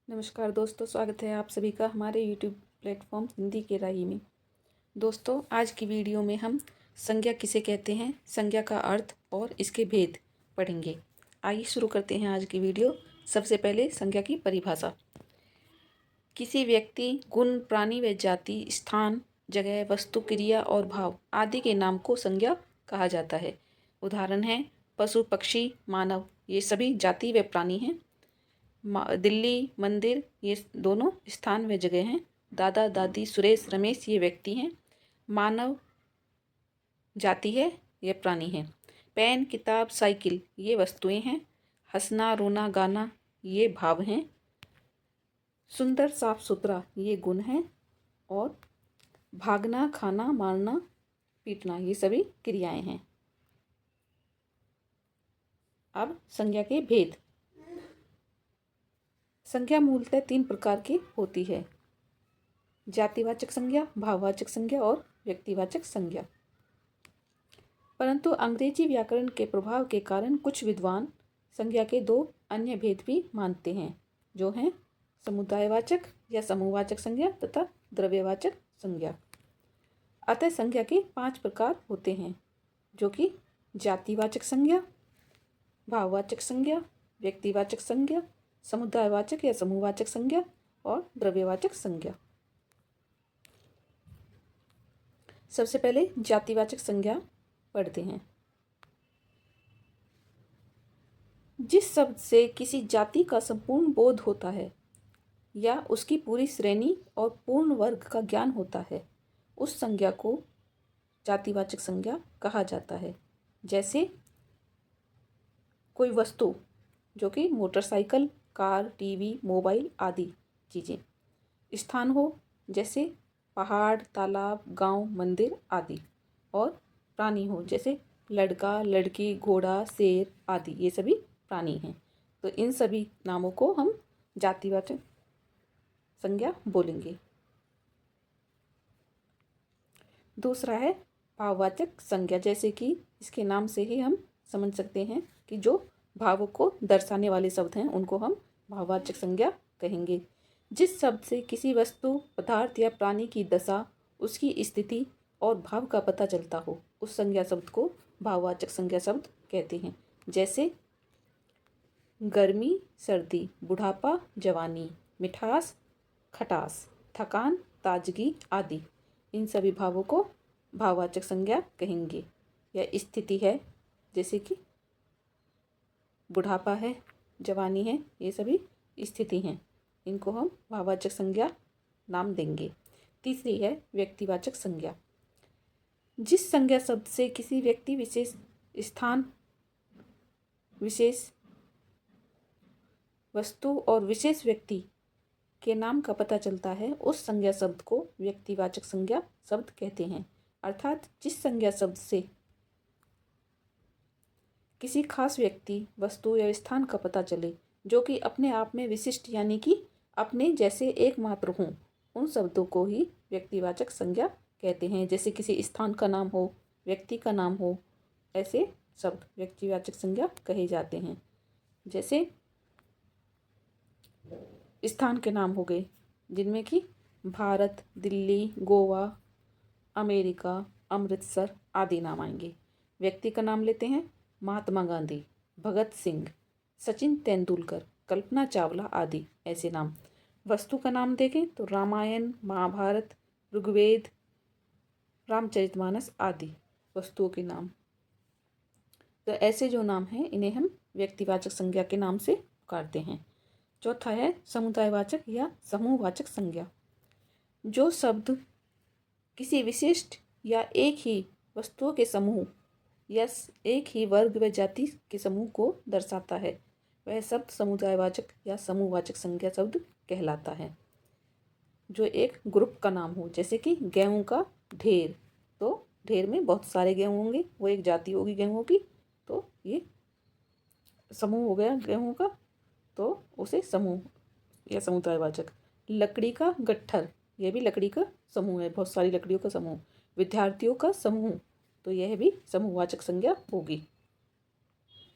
नमस्कार दोस्तों, स्वागत है आप सभी का हमारे YouTube प्लेटफॉर्म हिंदी की राही में। दोस्तों, आज की वीडियो में हम संज्ञा किसे कहते हैं, संज्ञा का अर्थ और इसके भेद पढ़ेंगे। आइए शुरू करते हैं आज की वीडियो। सबसे पहले संज्ञा की परिभाषा। किसी व्यक्ति, गुण, प्राणी व जाति, स्थान, जगह, वस्तु, क्रिया और भाव आदि के नाम को संज्ञा कहा जाता है। उदाहरण हैं पशु, पक्षी, मानव, ये सभी जाति व प्राणी हैं। दिल्ली, मंदिर, ये दोनों स्थान व जगह हैं। दादा, दादी, सुरेश, रमेश, ये व्यक्ति हैं। मानव जाति है, ये प्राणी हैं। पेन, किताब, साइकिल, ये वस्तुएं हैं। हंसना, रोना, गाना, ये भाव हैं। सुंदर, साफ सुथरा, ये गुण हैं। और भागना, खाना, मारना, पीटना, ये सभी क्रियाएं हैं। अब संज्ञा के भेद। संज्ञा मूलतः 3 प्रकार की होती है: जातिवाचक संज्ञा, भाववाचक संज्ञा और व्यक्तिवाचक संज्ञा। परंतु अंग्रेजी व्याकरण के प्रभाव के कारण कुछ विद्वान संज्ञा के 2 अन्य भेद भी मानते हैं, जो हैं समुदायवाचक या समूहवाचक संज्ञा तथा द्रव्यवाचक संज्ञा। अतः संज्ञा के 5 प्रकार होते हैं, जो कि जातिवाचक संज्ञा, भाववाचक संज्ञा, व्यक्तिवाचक संज्ञा, समुदायवाचक या समूहवाचक संज्ञा और द्रव्यवाचक संज्ञा। सबसे पहले जातिवाचक संज्ञा पढ़ते हैं। जिस शब्द से किसी जाति का संपूर्ण बोध होता है या उसकी पूरी श्रेणी और पूर्ण वर्ग का ज्ञान होता है, उस संज्ञा को जातिवाचक संज्ञा कहा जाता है। जैसे कोई वस्तु, जो कि मोटरसाइकिल, कार, टीवी, मोबाइल आदि चीज़ें। स्थान हो, जैसे पहाड़, तालाब, गांव, मंदिर आदि। और प्राणी हो, जैसे लड़का, लड़की, घोड़ा, शेर आदि, ये सभी प्राणी हैं। तो इन सभी नामों को हम जातिवाचक संज्ञा बोलेंगे। दूसरा है भाववाचक संज्ञा। जैसे कि इसके नाम से ही हम समझ सकते हैं कि जो भावों को दर्शाने वाले शब्द हैं, उनको हम भाववाचक संज्ञा कहेंगे। जिस शब्द से किसी वस्तु, पदार्थ या प्राणी की दशा, उसकी स्थिति और भाव का पता चलता हो, उस संज्ञा शब्द को भाववाचक संज्ञा शब्द कहते हैं। जैसे गर्मी, सर्दी, बुढ़ापा, जवानी, मिठास, खटास, थकान, ताजगी आदि, इन सभी भावों को भाववाचक संज्ञा कहेंगे। या स्थिति है, जैसे कि बुढ़ापा है, जवानी है, ये सभी स्थिति हैं, इनको हम भाववाचक संज्ञा नाम देंगे। तीसरी है व्यक्तिवाचक संज्ञा। जिस संज्ञा शब्द से किसी व्यक्ति विशेष, स्थान विशेष, वस्तु और विशेष व्यक्ति के नाम का पता चलता है, उस संज्ञा शब्द को व्यक्तिवाचक संज्ञा शब्द कहते हैं। अर्थात जिस संज्ञा शब्द से किसी खास व्यक्ति, वस्तु या स्थान का पता चले, जो कि अपने आप में विशिष्ट यानी कि अपने जैसे एकमात्र हों, उन शब्दों को ही व्यक्तिवाचक संज्ञा कहते हैं। जैसे किसी स्थान का नाम हो, व्यक्ति का नाम हो, ऐसे शब्द व्यक्तिवाचक संज्ञा कहे जाते हैं। जैसे स्थान के नाम हो गए, जिनमें कि भारत, दिल्ली, गोवा, अमेरिका, अमृतसर आदि नाम आएंगे। व्यक्ति का नाम लेते हैं महात्मा गांधी, भगत सिंह, सचिन तेंदुलकर, कल्पना चावला आदि, ऐसे नाम। वस्तु का नाम देखें तो रामायण, महाभारत, ऋग्वेद, रामचरितमानस आदि वस्तुओं के नाम। तो ऐसे जो नाम हैं, इन्हें हम व्यक्तिवाचक संज्ञा के नाम से पुकारते हैं। चौथा है समुदायवाचक या समूहवाचक संज्ञा। जो शब्द किसी विशिष्ट या एक ही वस्तुओं के समूह या एक ही वर्ग व जाति के समूह को दर्शाता है, वह शब्द समुदायवाचक या समूहवाचक संज्ञा शब्द कहलाता है। जो एक ग्रुप का नाम हो, जैसे कि गेहूं का ढेर, तो ढेर में बहुत सारे गेहूं होंगे, वो एक जाति होगी गेहूं की, तो ये समूह हो गया गेहूं का, तो उसे समूह या समुदायवाचक। लकड़ी का गट्ठर, यह भी लकड़ी का समूह है, बहुत सारी लकड़ियों का समूह। विद्यार्थियों का समूह, तो यह भी समूहवाचक संज्ञा होगी।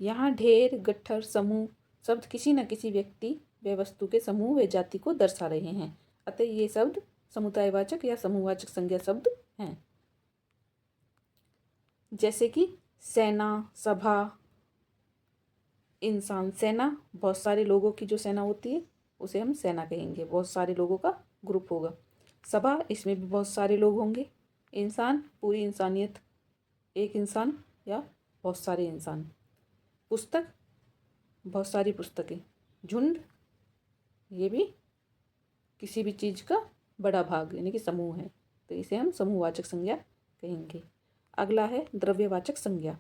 यहाँ ढेर, गट्ठर, समूह शब्द किसी न किसी व्यक्ति वे वस्तु के समूह व जाति को दर्शा रहे हैं। अतः ये शब्द समुदायवाचक या समूहवाचक संज्ञा शब्द हैं। जैसे कि सेना, सभा, इंसान। सेना बहुत सारे लोगों की जो सेना होती है उसे हम सेना कहेंगे, बहुत सारे लोगों का ग्रुप होगा। सभा, इसमें भी बहुत सारे लोग होंगे। इंसान, पूरी इंसानियत, एक इंसान या बहुत सारे इंसान। पुस्तक, बहुत सारी पुस्तकें। झुंड, ये भी किसी भी चीज़ का बड़ा भाग यानी कि समूह है, तो इसे हम समूहवाचक संज्ञा कहेंगे। अगला है द्रव्यवाचक संज्ञा।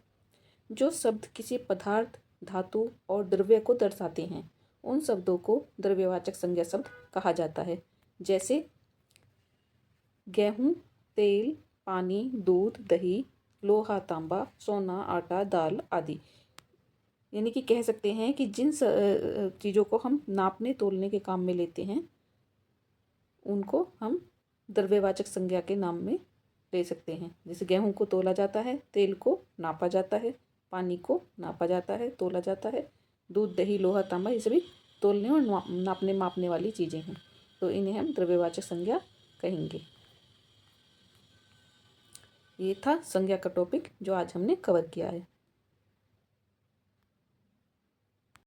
जो शब्द किसी पदार्थ, धातु और द्रव्य को दर्शाते हैं उन शब्दों को द्रव्यवाचक संज्ञा शब्द कहा जाता है। जैसे गेहूँ, तेल, पानी, दूध, दही, लोहा, तांबा, सोना, आटा, दाल आदि। यानी कि कह सकते हैं कि जिन चीज़ों को हम नापने तोलने के काम में लेते हैं उनको हम द्रव्यवाचक संज्ञा के नाम में ले सकते हैं। जैसे गेहूँ को तोला जाता है, तेल को नापा जाता है, पानी को नापा जाता है, तोला जाता है, दूध, दही, लोहा, तांबा ये सभी तोलने और नापने मापने वाली चीज़ें हैं, तो इन्हें हम द्रव्यवाचक संज्ञा कहेंगे। ये था संज्ञा का टॉपिक जो आज हमने कवर किया है।